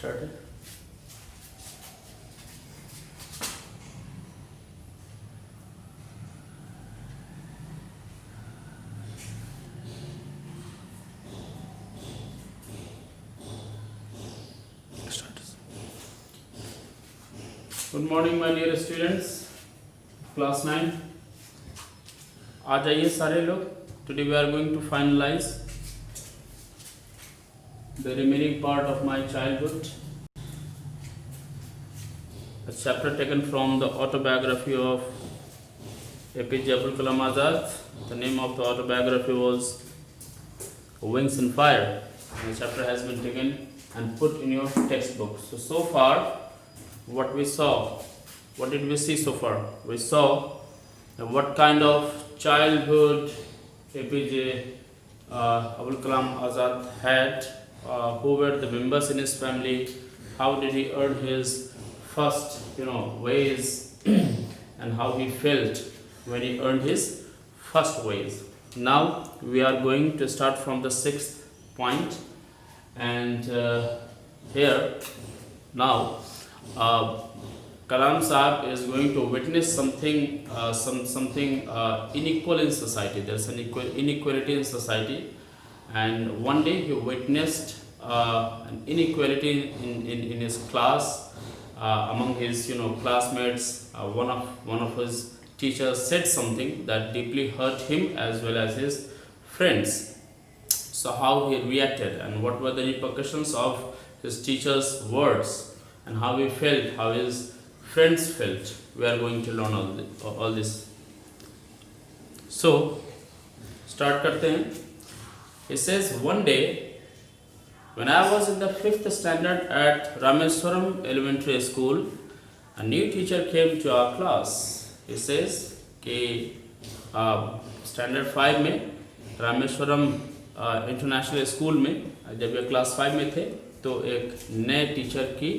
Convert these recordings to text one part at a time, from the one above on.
Started. Good morning my dear students, class 9. आ जाइए सारे लोग. Today we are going to finalize the remaining part of my childhood. A chapter taken from the autobiography of APJ Abdul Kalam Azad. The name of the autobiography was Wings and Fire. The chapter has been taken and put in your textbook. So far, what we saw, what did we see so far? We saw what kind of childhood APJ Abdul Kalam Azad had, who were the members in his family, how did he earn his first ways and how he felt when he earned his first ways. Now we are going to start from the 6th point, and here now Kalam Saab is going to witness something unequal in society. There's an inequality in society, and one day he witnessed an inequality in his class, among his classmates. One of his teachers said something that deeply hurt him as well as his friends. So how he reacted and what were the repercussions of his teacher's words and how he felt, how his friends felt. We are going to learn all this. So start karte hain. He says, one day when I was in the 5th standard at Rameswaram Elementary School, a new teacher came to our class. He says कि standard 5 में Rameswaram international school में जब ये class 5 में थे तो एक नए टीचर की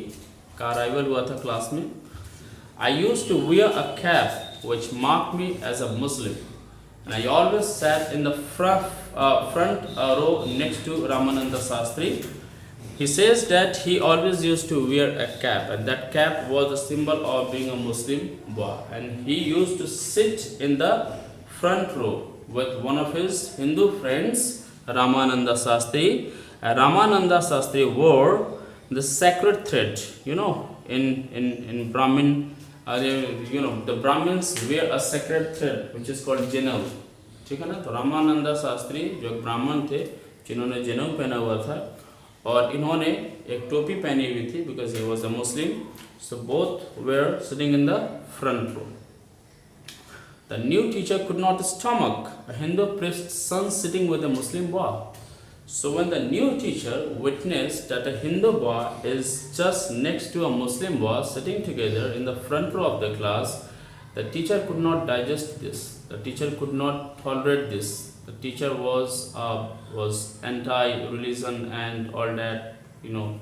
अराइवल हुआ था क्लास में. I used to wear a cap which marked me as a Muslim, and I always sat in the front row next to Ramananda Sastri. He says that he always used to wear a cap, and that cap was a symbol of being a Muslim boy, and he used to sit in the front row with one of his Hindu friends, Ramananda Sastri. Ramananda Sastri wore the sacred thread. In Brahmin, the Brahmins wear a sacred thread which is called जनऊ. ठीक है ना. तो रामानंदा शास्त्री जो एक ब्राह्मण थे जिन्होंने जनऊ पहना हुआ था और इन्होंने एक टोपी पहनी हुई थी because he was a Muslim. So both were sitting in the front row. The new teacher could not stomach a Hindu priest's son sitting with a Muslim boy. So when the new teacher witnessed that a Hindu boy is just next to a Muslim boy sitting together in the front row of the class, the teacher could not digest this. The teacher could not tolerate this. The teacher was anti-religion and all that,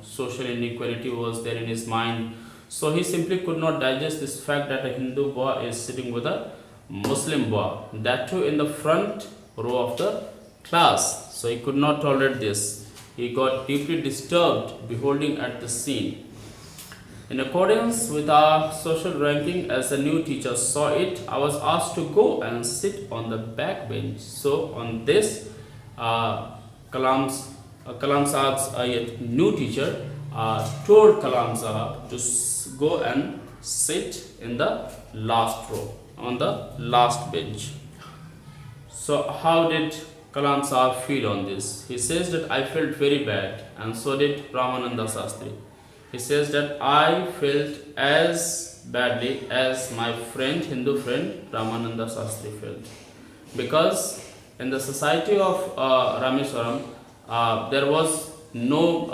social inequality was there in his mind. So he simply could not digest this fact that a Hindu boy is sitting with a Muslim boy, that too in the front row of the class. So he could not tolerate this. He got deeply disturbed beholding at the scene. In accordance with our social ranking, as the new teacher saw it, I was asked to go and sit on the back bench. So on this, Kalam Saab's new teacher told Kalam Saab to go and sit in the last row, on the last bench. So how did Kalam Saab feel on this? He says that I felt very bad, and so did Ramananda Sastri. He says that I felt as badly as my friend, Hindu friend Ramananda Sastri felt, because in the society of Rameswaram there was no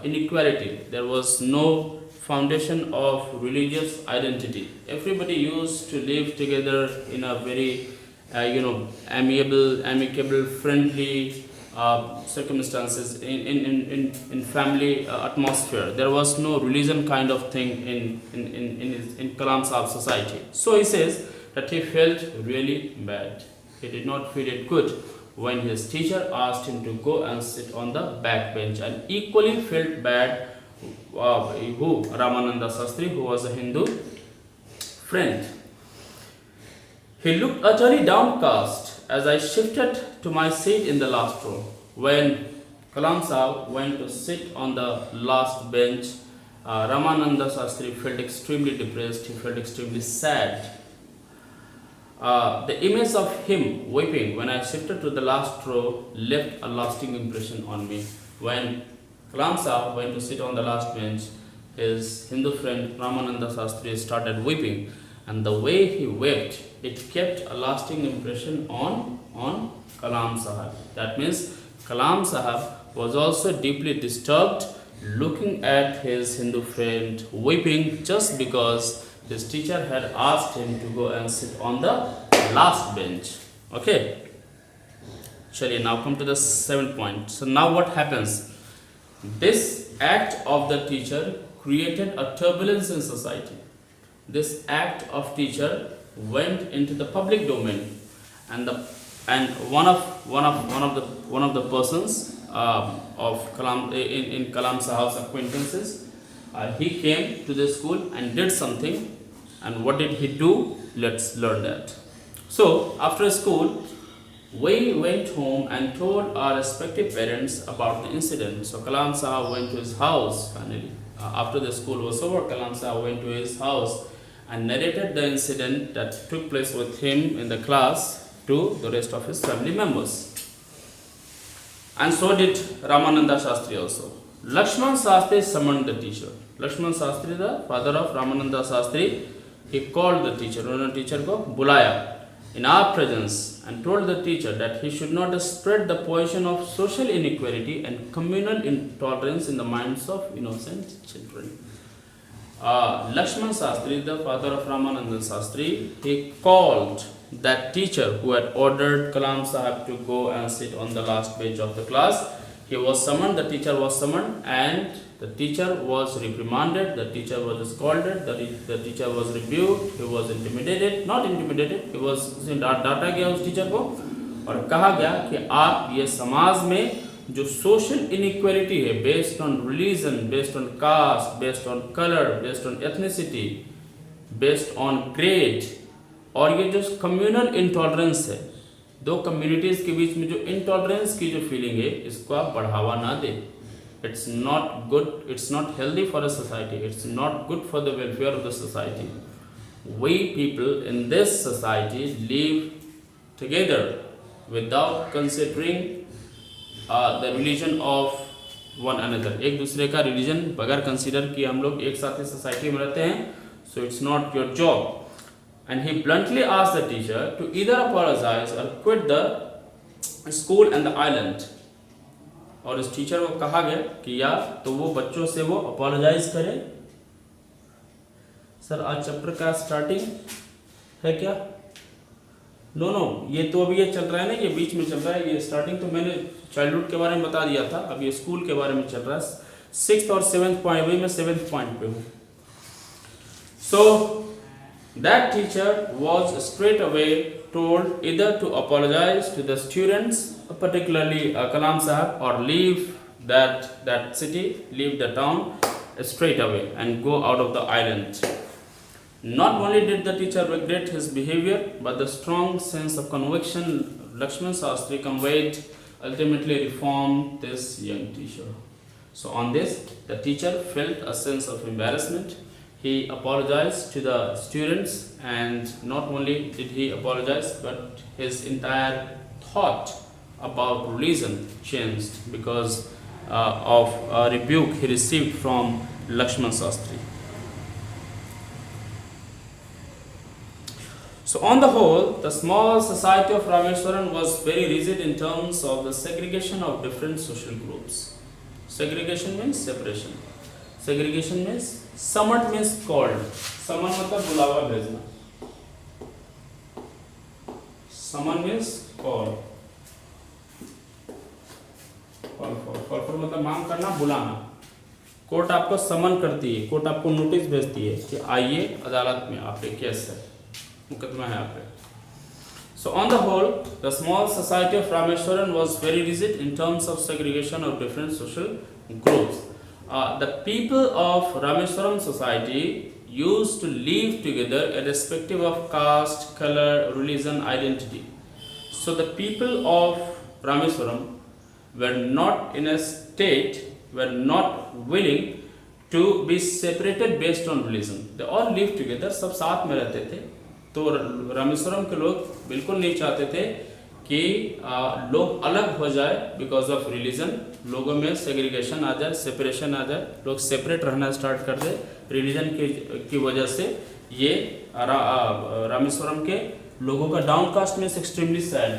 inequality. There was no foundation of religious identity. Everybody used to live together in a very amicable, friendly circumstances, in family atmosphere. There was no religion kind of thing in Kalam Saab's society. So he says that he felt really bad. He did not feel it good when his teacher asked him to go and sit on the back bench, and equally felt bad who Ramananda Sastri, who was a Hindu friend. He looked utterly downcast as I shifted to my seat in the last row. When Kalam Sahib went to sit on the last bench, Ramananda Sastri felt extremely depressed, he felt extremely sad. The image of him weeping when I shifted to the last row left a lasting impression on me. When Kalam Sahib went to sit on the last bench, his Hindu friend Ramananda Sastri started weeping, and the way he wept, it kept a lasting impression on Kalam Sahib. That means Kalam Sahib was also deeply disturbed looking at his Hindu friend weeping just because his teacher had asked him to go and sit on the last bench. Okay. Shall now come to the 7th point. So now what happens? This act of the teacher created a turbulence in society. This act of teacher went into the public domain, and one of the persons of Kalam in Kalam Sahib's acquaintances, he came to the school and did something. And what did he do? Let's learn that. So after school, we went home and told our respective parents about the incident. So Kalam Sahib went to his house finally. After the school was over, Kalam Sahib went to his house and narrated the incident that took place with him in the class to the rest of his family members. And so did Ramananda Sastri also. Lakshman Sastri summoned the teacher. Lakshman Sastri, the father of Ramananda Sastri, he called the teacher. उन्होंने teacher को बुलाया in our presence and told the teacher that he should not spread the poison of social inequality and communal intolerance in the minds of innocent children. Lakshman Sastri, the father of Ramananda Sastri, he called that teacher who had ordered Kalam Sahib to go and sit on the last bench of the class. He was summoned, the teacher was summoned, and the teacher was reprimanded, the teacher was scolded, the teacher was rebuked, he was intimidated, not intimidated, he was डांटा गया उस teacher को और कहा गया कि आप ये समाज में जो सोशल इनइक्वालिटी है based on religion, based on caste, based on colour, based on ethnicity, based on grade, और ये जो कम्युनल इंटॉलरेंस है, दो कम्युनिटीज के बीच में जो इंटॉलरेंस की जो फीलिंग है, इसको आप बढ़ावा ना दें. It's not good, it's not healthy for a society, it's not good for the welfare of the society. We people in this society live together without considering the religion of one another. एक दूसरे का religion बगैर consider किए हम लोग एक साथ इस society में रहते हैं. So it's not your job. And he bluntly asked the teacher to either apologize or quit the school and the island. और इस टीचर को कहा गया कि या तो वो बच्चों से वो अपोलोजाइज करे. सर आज चैप्टर का स्टार्टिंग है क्या? नो, ये तो अभी ये चल रहा है ना, ये बीच में चल रहा है. ये स्टार्टिंग तो मैंने चाइल्डहुड के बारे में बता दिया था, अब ये स्कूल के बारे में चल रहा है. 6th और 7th पॉइंट, अभी मैं 7th पॉइंट पे हूँ. सो that teacher was straight away told either to apologize to the students, particularly Kalam Sahib, or leave that city, leave the town straight away and go out of the island. Not only did the teacher regret his behavior, but the strong sense of conviction Lakshman Sastri conveyed ultimately reformed this young teacher. So on this, the teacher felt a sense of embarrassment. He apologized to the students, and not only did he apologize, but his entire thought about religion changed because of a rebuke he received from Lakshman Sastri. So on the whole, the small society of Rameswaram was very rigid in terms of the segregation of different social groups. Segregation means separation. Segregation means summoned means called. Summon मतलब बुलावा भेजना. Summon means call. Call for मतलब मांग करना, बुलाना. Court आपको समन करती है, कोर्ट आपको नोटिस भेजती है कि आइए अदालत में, आप पे केस है, मुकदमा है आप पे. So on the whole, the small society of Rameswaram was very rigid in terms of segregation of different social groups. the people of Rameswaram society used to live together irrespective of caste, color, religion, identity. So the people of Rameswaram were not in a state, were not willing to be separated based on religion. They all lived together, सब साथ में रहते थे. तो रामेश्वरम के लोग बिल्कुल नहीं चाहते थे कि लोग अलग हो जाए बिकॉज ऑफ रिलीजन. लोगों में सेग्रीगेशन आ जाए, सेपरेशन आ जाए, लोग सेपरेट रहना स्टार्ट कर दे रिलीजन की वजह से. ये रामेश्वरम के लोगों का downcast means extremely sad.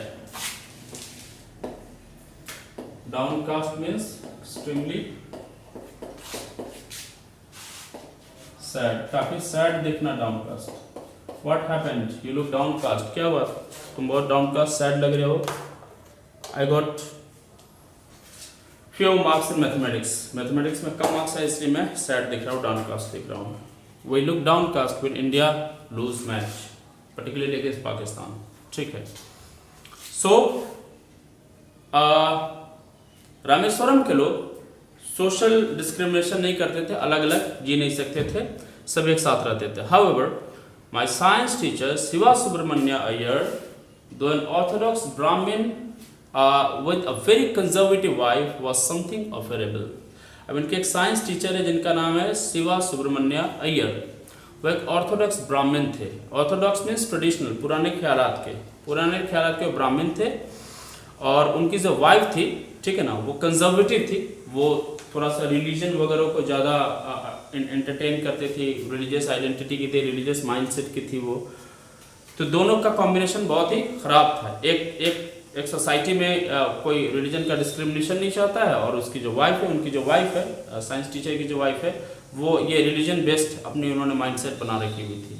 Downcast means extremely sad, काफी सैड दिखना downcast. What happened? You look downcast. क्या हुआ? तुम बहुत downcast, sad लग रहे हो. I got few marks in mathematics. Mathematics में कम marks है इसलिए मैं sad दिख रहा हूँ, downcast दिख रहा हूँ. We look downcast when India lose match, particularly against Pakistan. ठीक है. So रामेश्वरम के लोग social discrimination नहीं करते थे, अलग अलग जी नहीं सकते थे, सब एक साथ रहते थे. However, my science teacher Siva Subramanya Iyer, though an orthodox Brahmin with a very conservative wife, was something of a rebel. अब इनके एक साइंस टीचर है जिनका नाम है शिवा सुब्रमण्य अय्यर. वो एक ऑर्थोडॉक्स ब्राह्मण थे. ऑर्थोडॉक्स मीन्स ट्रेडिशनल, पुराने ख्यालात के ब्राह्मण थे. और उनकी जो वाइफ थी, ठीक है ना, वो कंजर्वेटिव थी. वो थोड़ा सा रिलीजन वगैरह को ज़्यादा एंटरटेन करते थे, रिलीजियस आइडेंटिटी की थी, रिलीजियस माइंडसेट की थी वो. तो दोनों का कॉम्बिनेशन बहुत ही ख़राब था. एक सोसाइटी में कोई रिलीजन का डिस्क्रिमिनेशन नहीं चाहता है, और उसकी जो वाइफ है, उनकी जो वाइफ है, साइंस टीचर की जो वाइफ है, वो ये रिलीजन बेस्ड अपनी उन्होंने माइंडसेट बना रखी हुई थी.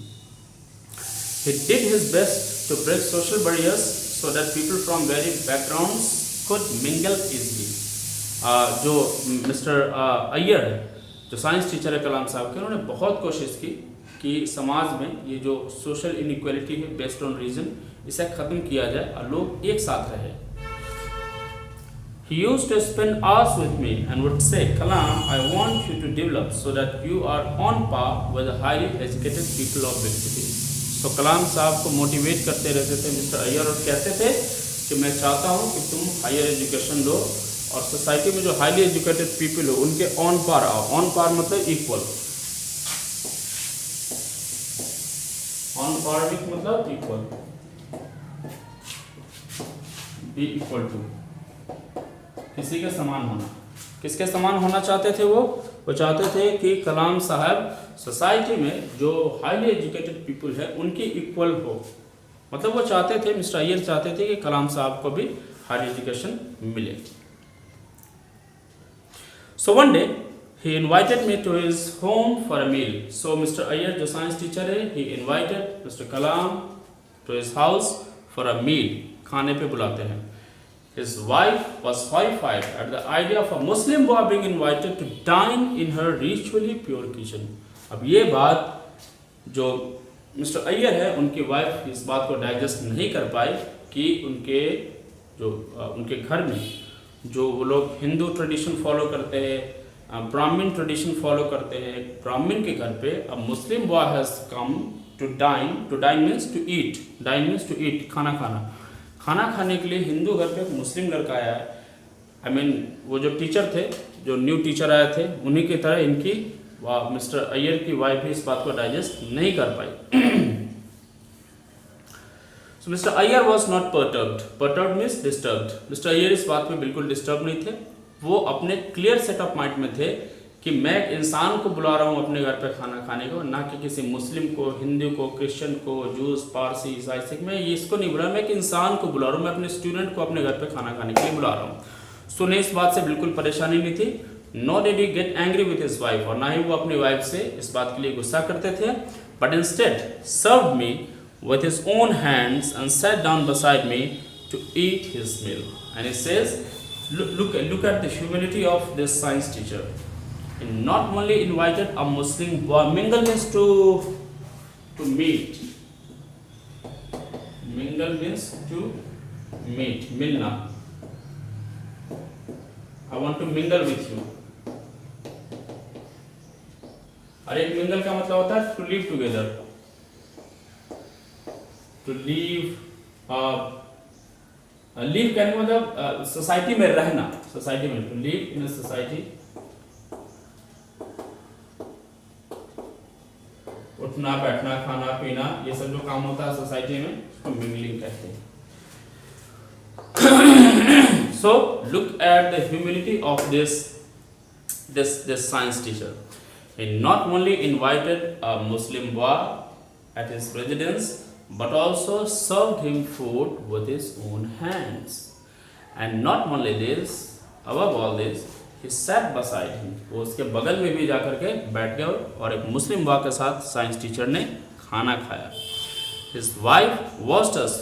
He did his best to break social barriers so that people from varied backgrounds could mingle easily. जो मिस्टर अय्यर है, जो साइंस टीचर है कलाम साहब के, उन्होंने बहुत कोशिश की कि समाज में ये जो सोशल इनइक्वालिटी है बेस्ड ऑन रीजन, इसे ख़त्म किया जाए और लोग एक साथ रहे. He used to spend hours with me and would say, Kalam, I want you to develop so that you are on par with the highly educated people of big cities. तो कलाम साहब को मोटिवेट करते रहते थे mister Iyer, और कहते थे कि मैं चाहता हूँ कि तुम हायर एजुकेशन लो और सोसाइटी में जो हाईली एजुकेटेड पीपल हो उनके ऑन पार आओ. ऑन पार मतलब इक्वल, ऑन पार मतलब इक्वल, बी इक्वल टू, किसी के समान होना. किसके समान होना चाहते थे वो चाहते थे कि कलाम साहब सोसाइटी में जो हाईली एजुकेटेड पीपल है उनकी इक्वल हो. मतलब वो चाहते थे, मिस्टर अय्यर चाहते थे कि कलाम साहब को भी हाई एजुकेशन मिले. So one day he invited me to his home for a meal. So Mr. Iyer जो साइंस टीचर है, he invited Mr. Kalam to his house for a meal. खाने पे बुलाते हैं. His wife was horrified at the idea of a Muslim boy being invited to dine in her ritually pure kitchen. अब ये बात जो mister Iyer है, उनकी वाइफ इस बात को डाइजेस्ट नहीं कर पाई कि उनके घर में जो वो लोग हिंदू ट्रेडिशन फॉलो करते हैं, ब्राह्मण ट्रेडिशन फॉलो करते हैं, ब्राह्मण के घर पे a Muslim boy has come to dine. To dine means to eat, dine means to eat, खाना खाना. खाना खाने के लिए हिंदू घर पे एक मुस्लिम लड़का आया है. आई मीन वो जो टीचर थे, जो न्यू टीचर आए थे, उन्हीं की तरह इनकी मिस्टर अय्यर की वाइफ भी इस बात को डाइजेस्ट नहीं कर पाई. So Mr. Iyer was not perturbed. Perturbed means disturbed. Mr. Iyer इस बात पे बिल्कुल डिस्टर्ब नहीं थे. वो अपने क्लियर सेट ऑफ माइंड में थे कि मैं एक इंसान को बुला रहा हूँ अपने घर पे खाना खाने को, ना कि किसी मुस्लिम को, हिंदू को, क्रिश्चियन को, जूस, पारसी, ईसाई, सिख. मैं ये इसको नहीं बुला रहा, मैं एक इंसान को बुला रहा हूँ. मैं अपने स्टूडेंट को अपने घर पे खाना खाने के लिए बुला रहा हूँ. सो उन्हें इस बात से बिल्कुल परेशानी नहीं थी. Nor did he get angry with his wife, और ना ही वो अपनी वाइफ से इस बात के लिए गुस्सा करते थे. But instead served me with his own hands and sat down beside me to eat his meal. And he says, look at the humility of this science teacher. He not only invited a Muslim boy, mingle means to meet. Mingle means to meet, milna. I want to mingle with you. और एक mingle का मतलब होता है to live together, to live, live कहने का मतलब society में रहना, सोसाइटी में, to live in a society, उठना बैठना खाना पीना ये सब जो काम होता है सोसाइटी में उसको मिंगलिंग कहते हैं। So look at the humility of this science teacher. He not only invited a Muslim boy at his residence, but also served him food with his own hands. And not only this, above all this, he sat beside him. वो उसके बगल में भी जाकर के बैठ गए और एक मुस्लिम बॉय के साथ साइंस टीचर ने खाना खाया। His wife watched us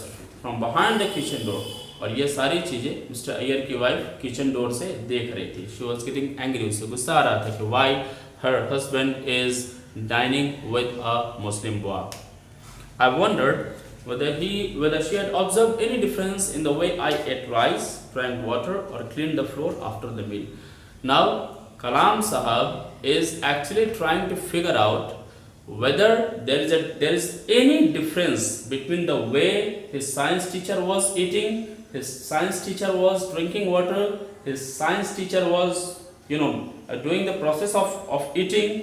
from behind the kitchen door. और ये सारी चीज़ें मिस्टर अय्यर की वाइफ किचन डोर से देख रही थी। शी वॉज गेटिंग एंग्री, उससे गुस्सा आ रहा था कि why her husband is dining with a Muslim boy. I wondered whether she had observed any difference in the way I ate rice, drank water, or cleaned the floor after the meal. Now, Kalam Sahab is actually trying to figure out whether there is any difference between the way his science teacher was eating, his science teacher was drinking water, his science teacher was doing the process of eating.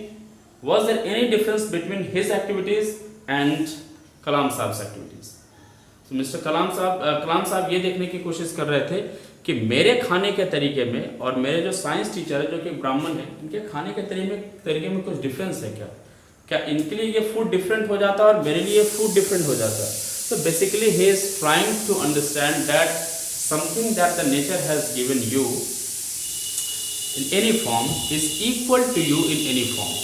Was there any difference between his activities and Kalam Sahab's activities? So Mr. Kalam Sahab ये देखने की कोशिश कर रहे थे कि मेरे खाने के तरीके में और मेरे जो साइंस टीचर है जो कि ब्राह्मण है, इनके खाने के तरीके में कुछ डिफरेंस है क्या इनके लिए ये फूड डिफरेंट हो जाता है और मेरे लिए फूड डिफरेंट हो जाता है। So basically he is trying to understand that something that the nature has given you in any form is equal to you in any form.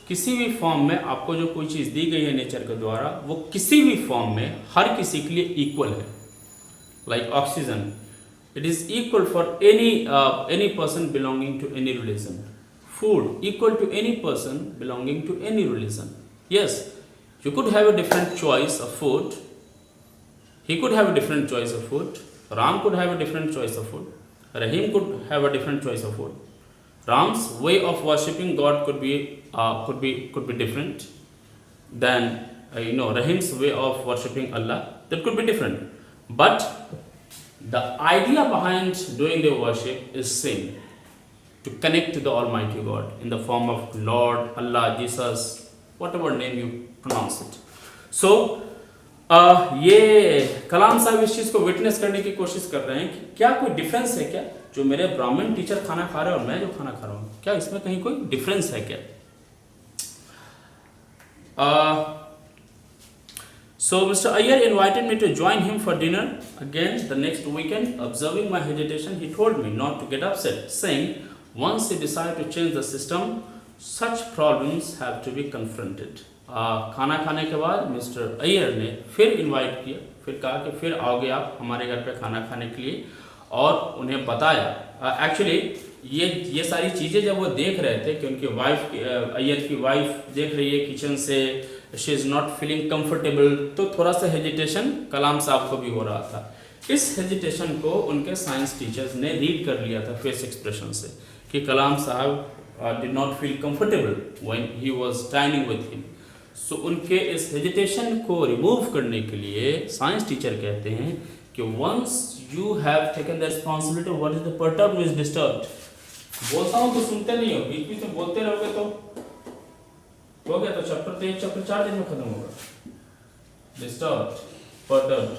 किसी भी फॉर्म में आपको जो कोई चीज़ दी गई है नेचर के द्वारा वो किसी भी फॉर्म में हर किसी के लिए इक्वल है। Like oxygen, it is equal for any person belonging to any religion. Food equal to any person belonging to any religion. Yes, you could have a different choice of food. He could have a different choice of food. Ram could have a different choice of food. Rahim could have a different choice of food. Ram's way of worshipping God could be different than Rahim's way of worshipping Allah. That could be different. But the idea behind doing the worship is same. To connect to the Almighty God in the form of Lord, Allah, Jesus, whatever name you pronounce it. So, ये कलाम साहब इस चीज़ को witness करने की कोशिश कर रहे हैं कि क्या कोई डिफरेंस है क्या, जो मेरे ब्राह्मण टीचर खाना खा रहे हैं और मैं जो खाना खा रहा हूँ, क्या इसमें कहीं कोई डिफरेंस है क्या। So Mr. Iyer invited me to join him for dinner again the next weekend. Observing my hesitation, he told me not to get upset, saying, once you decide to change the system, such problems have to be confronted. खाना खाने के बाद mister Iyer ने फिर invite किया, फिर कहा कि फिर आओगे आप हमारे घर पे खाना खाने के लिए, और उन्हें बताया एक्चुअली ये सारी चीज़ें जब वो देख रहे थे कि उनकी वाइफ, अय्यर की वाइफ देख रही है किचन से, she is not feeling comfortable, तो थोड़ा सा हेजिटेशन कलाम साहब को भी हो रहा था। इस हेजिटेशन को उनके साइंस टीचर्स ने रीड कर लिया था फेस एक्सप्रेशन से कि Kalam sahab did not feel comfortable when he was dining with him. So उनके इस हेजिटेशन को रिमूव करने के लिए साइंस टीचर कहते हैं कि once you have taken the responsibility, what is the perturb is disturbed. बोलता हूँ तो सुनते नहीं हो, बीच बीच में बोलते रहोगे तो हो गया, तो चैप्टर 3 चैप्टर 4 दिन में खत्म होगा। Disturbed, perturbed,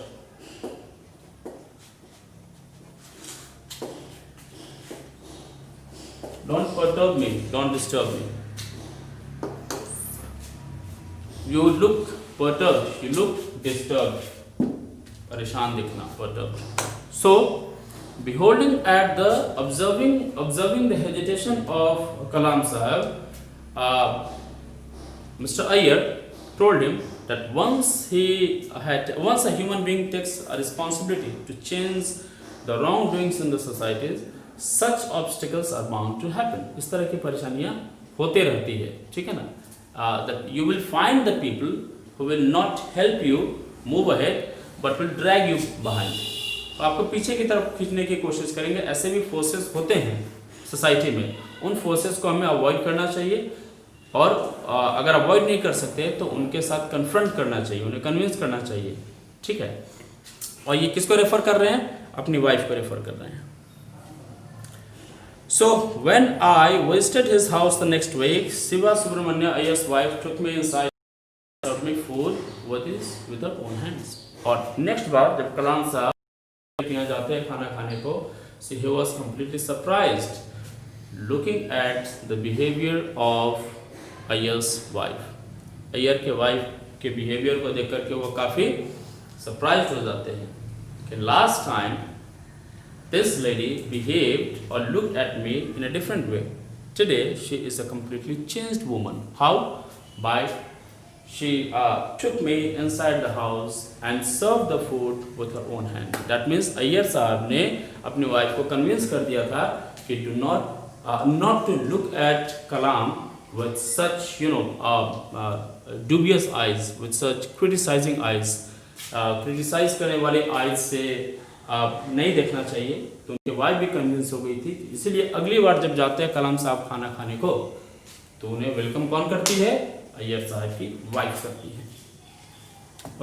don't perturb me, don't disturb me. You look perturbed, you look disturbed, परेशान दिखना, perturbed. So beholding at the observing the hesitation of Kalam Sahab, Mr. Iyer told him that once a human being takes a responsibility to change the wrongdoings in the societies, such obstacles are bound to happen. इस तरह की परेशानियाँ होते रहती है, ठीक है ना। That you will find the people who will not help you move ahead, but will drag you behind. आपको पीछे की तरफ खींचने की कोशिश करेंगे। ऐसे भी फोर्सेस होते हैं सोसाइटी में, उन फोर्सेस को हमें अवॉइड करना चाहिए। और अगर अवॉइड नहीं कर सकते तो उनके साथ कन्फ्रंट करना चाहिए, उन्हें कन्विंस करना चाहिए, ठीक है। और ये किसको रेफर कर रहे हैं? अपनी वाइफ को रेफर कर रहे हैं। So when I visited his house the next week, Shiva Subramania Iyer's wife took me inside and served me food with her own hands. और नेक्स्ट बार जब कलाम साहब यहाँ जाते हैं खाना खाने को, so he was completely surprised looking at the behavior of Iyer's wife. Iyer के वाइफ के बिहेवियर को देख करके वो काफ़ी सरप्राइज हो जाते हैं कि last time this lady behaved or looked at me in a different way. Today she is a completely changed woman. How? By she took me inside the house and served the food with her own hand. That means Iyer साहब ने अपनी wife को convince कर दिया था कि do not to look at Kalam with such dubious eyes, with such criticizing eyes. Criticise करने वाले आइज से नहीं देखना चाहिए। तो उनकी वाइफ भी कन्विंस हो गई थी, इसीलिए अगली बार जब जाते हैं कलाम साहब खाना खाने को तो उन्हें वेलकम कौन करती है? अय्यर साहब की वाइफ करती है।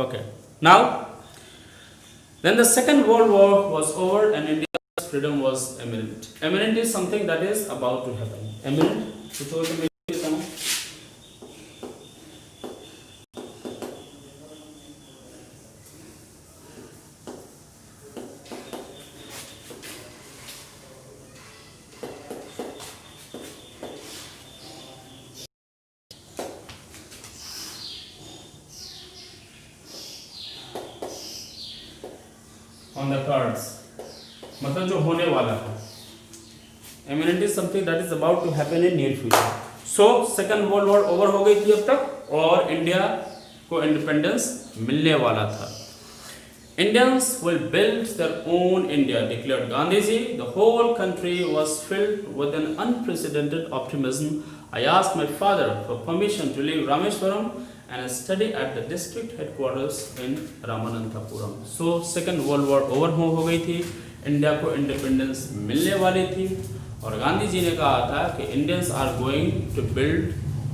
Okay, now then the Second World War was over and India's freedom was imminent. Imminent is something that is about to happen. Imminent कुछ और मैं कहता हूँ। On the cards, मतलब जो होने वाला है। Imminent is something that is about to happen in near future. So second world war over हो गई थी अब तक और इंडिया को इंडिपेंडेंस मिलने वाला था। Indians will build their own India, declared Gandhiji. The whole country was filled with an unprecedented optimism. I asked my father for permission to leave Rameswaram and study at the district headquarters in Ramananthapuram. So second world war over हो गई थी, India को independence मिलने वाली थी और गांधी जी ने कहा था कि Indians are going to build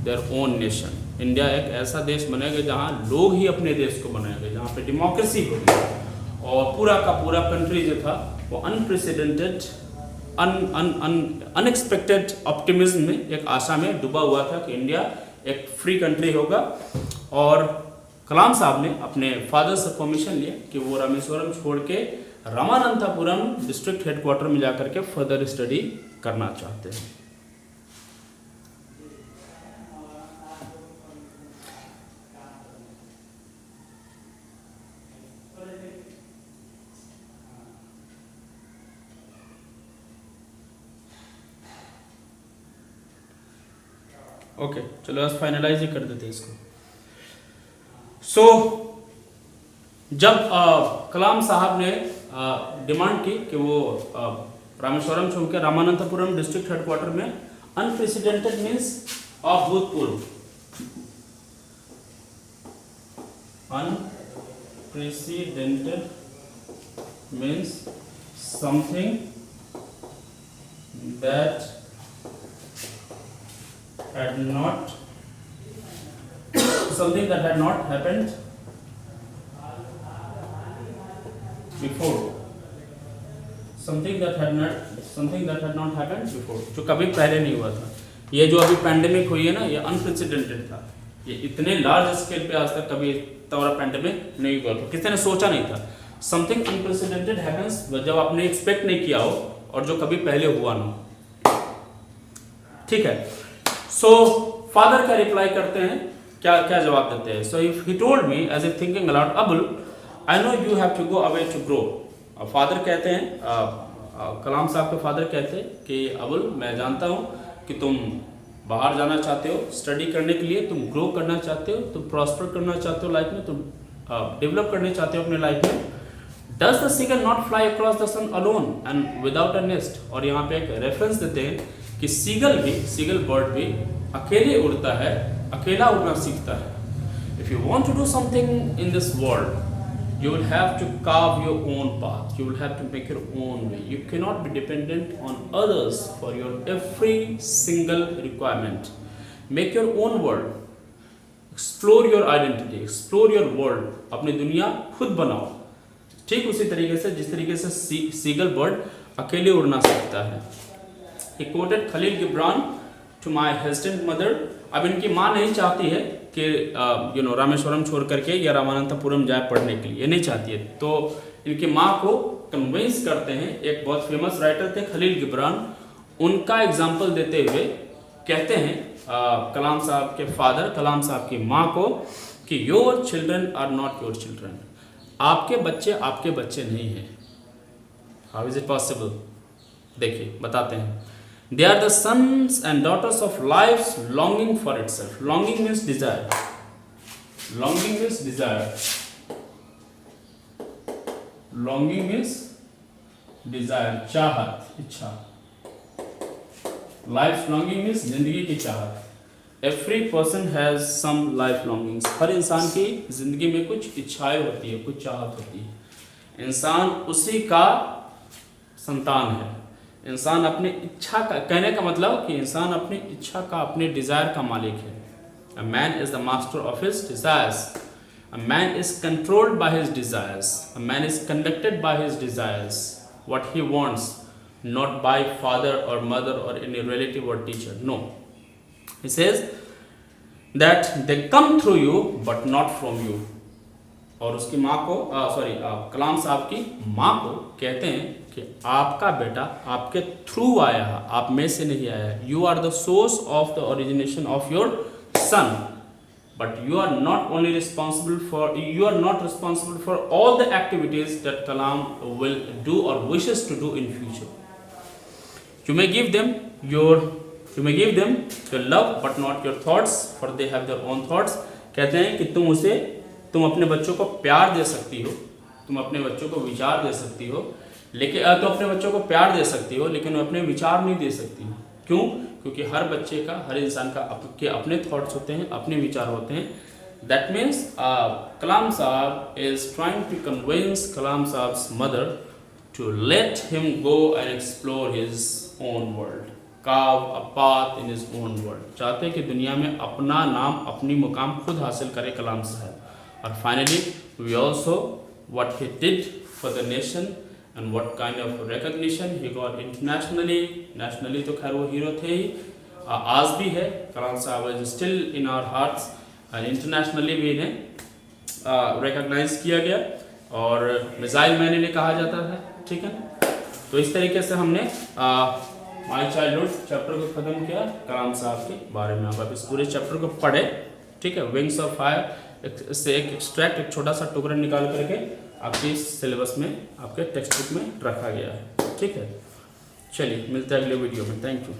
their own nation. India एक ऐसा देश बनेगा जहाँ लोग ही अपने देश को बनाएंगे, जहाँ पे डेमोक्रेसी होगी और पूरा का पूरा कंट्री जो था वो अनप्रेसिडेंटेड अनएक्सपेक्टेड ऑप्टिमिज्म में, एक आशा में डूबा हुआ था कि इंडिया एक फ्री कंट्री होगा। और कलाम साहब ने अपने फादर से परमिशन लिया कि वो रामेश्वरम छोड़ के रामानंथापुरम डिस्ट्रिक्ट हेडक्वार्टर में जाकर के फर्दर स्टडी करना चाहते हैं। ओके, चलो आज फाइनलाइज ही कर देते हैं इसको। सो जब कलाम साहब ने डिमांड की कि वो रामेश्वरम छोड़ के रामानंथपुरम डिस्ट्रिक्ट हेडक्वार्टर में, अनप्रेसिडेंटेड मीन्स अभूतपूर्व, unprecedented means something that had not happened before, something that had not happened before, जो कभी पहले नहीं हुआ था। ये जो अभी पैंडेमिक हुई है ना, ये अनप्रेसिडेंटेड था, ये इतने लार्ज स्केल पे आज तक कभी इतना बड़ा पैंडेमिक नहीं हुआ था, किसी ने सोचा नहीं था। समथिंग अनप्रेसिडेंटेड हैपेंस जब आपने एक्सपेक्ट नहीं किया हो और जो कभी पहले हुआ ना हो, ठीक है। सो फादर का रिप्लाई करते हैं, क्या क्या जवाब देते हैं। So if he told me as if thinking aloud, Abul I know you have to go away to grow. Father कहते हैं, कलाम साहब के फादर कहते हैं कि अबुल मैं जानता हूँ कि तुम बाहर जाना चाहते हो स्टडी करने के लिए, तुम ग्रो करना चाहते हो, तुम प्रॉस्पर करना चाहते हो लाइफ में, तुम डेवलप करने चाहते हो अपने लाइफ में। Does the seagull not fly across the sun alone and without a nest. और यहाँ पे एक रेफरेंस देते हैं कि सीगल बर्ड भी अकेले उड़ता है, अकेला उड़ना सीखता है। If you want to do something in this world, you will have to carve your own path, you will have to make your own way, you cannot be dependent on others for your every single requirement। Make your own world, explore your identity, explore your world, अपनी दुनिया खुद बनाओ। ठीक उसी तरीके से जिस तरीके से सीगल बर्ड अकेले उड़ना सकता है। He quoted Khalil Gibran to my hesitant mother. अब इनकी माँ नहीं चाहती है कि रामेश्वरम छोड़ करके या रामानंतपुरम जाए पढ़ने के लिए, ये नहीं चाहती है। तो इनकी माँ को कन्विंस करते हैं, एक बहुत फेमस राइटर थे खलील गिब्रान, उनका एग्जाम्पल देते हुए कहते हैं कलाम साहब के फादर, कलाम साहब की माँ को, कि your children are not your children, आपके बच्चे नहीं हैं। How is it possible? देखिए बताते हैं। They are the sons and daughters of life's longing for itself. Longing means desire, longing means desire, longing means desire, चाहत, इच्छा। लाइफ लॉन्गिंग मीन्स जिंदगी की चाहत। Every person has some life longings. हर इंसान की जिंदगी में कुछ इच्छाएं होती है, कुछ चाहत होती है। इंसान उसी का संतान है। इंसान अपनी इच्छा का, कहने का मतलब कि इंसान अपनी इच्छा का, अपने डिजायर का मालिक है। A man is the master of his desires. A man is controlled by his desires. A man is conducted by his desires. What he wants, not by father or mother or any relative or teacher. No. He says that they come through you but not from you. और उसकी माँ को कलाम साहब की माँ को कहते हैं कि आपका बेटा आपके थ्रू आया है, आप में से नहीं आया है। You are the source of the origination of your son, but you are not only responsible for, you are not responsible for all the activities that Kalam will do और wishes to do in future. You may give them your love but not your thoughts, for they have their own thoughts. कहते हैं कि तुम अपने बच्चों को प्यार दे सकती हो, तुम अपने बच्चों को विचार दे सकती हो, लेकिन तुम अपने बच्चों को प्यार दे सकती हो लेकिन अपने विचार नहीं दे सकती। क्यों? क्योंकि हर बच्चे का, हर इंसान का अपने थॉट्स होते हैं, अपने विचार होते हैं। दैट मीन्स कलाम साहब is trying to convince Kalam sahab's mother to let him go and explore his own world, carve a path in his own world। चाहते हैं कि दुनिया में अपना नाम, अपनी मुकाम खुद हासिल करे कलाम साहब। और finally we also what he did for the nation and what kind of recognition he got internationally। nationally तो खैर वो हीरो थे ही, आज भी है। कलाम साहब is still in our hearts and internationally भी इन्हें रिकॉग्नाइज किया गया और मिसाइल मैन इन्हें कहा जाता था। ठीक है, तो इस तरीके से हमने माई चाइल्डहुड चैप्टर को ख़त्म किया कलाम साहब के बारे में। आप इस पूरे चैप्टर को पढ़े। ठीक है, विंग्स ऑफ फायर से एक एक्सट्रैक्ट, एक छोटा सा टुकड़ा निकाल करके आपके सिलेबस में, आपके टेक्स्ट बुक में रखा गया है। ठीक है, चलिए मिलते हैं अगले वीडियो में। Thank you.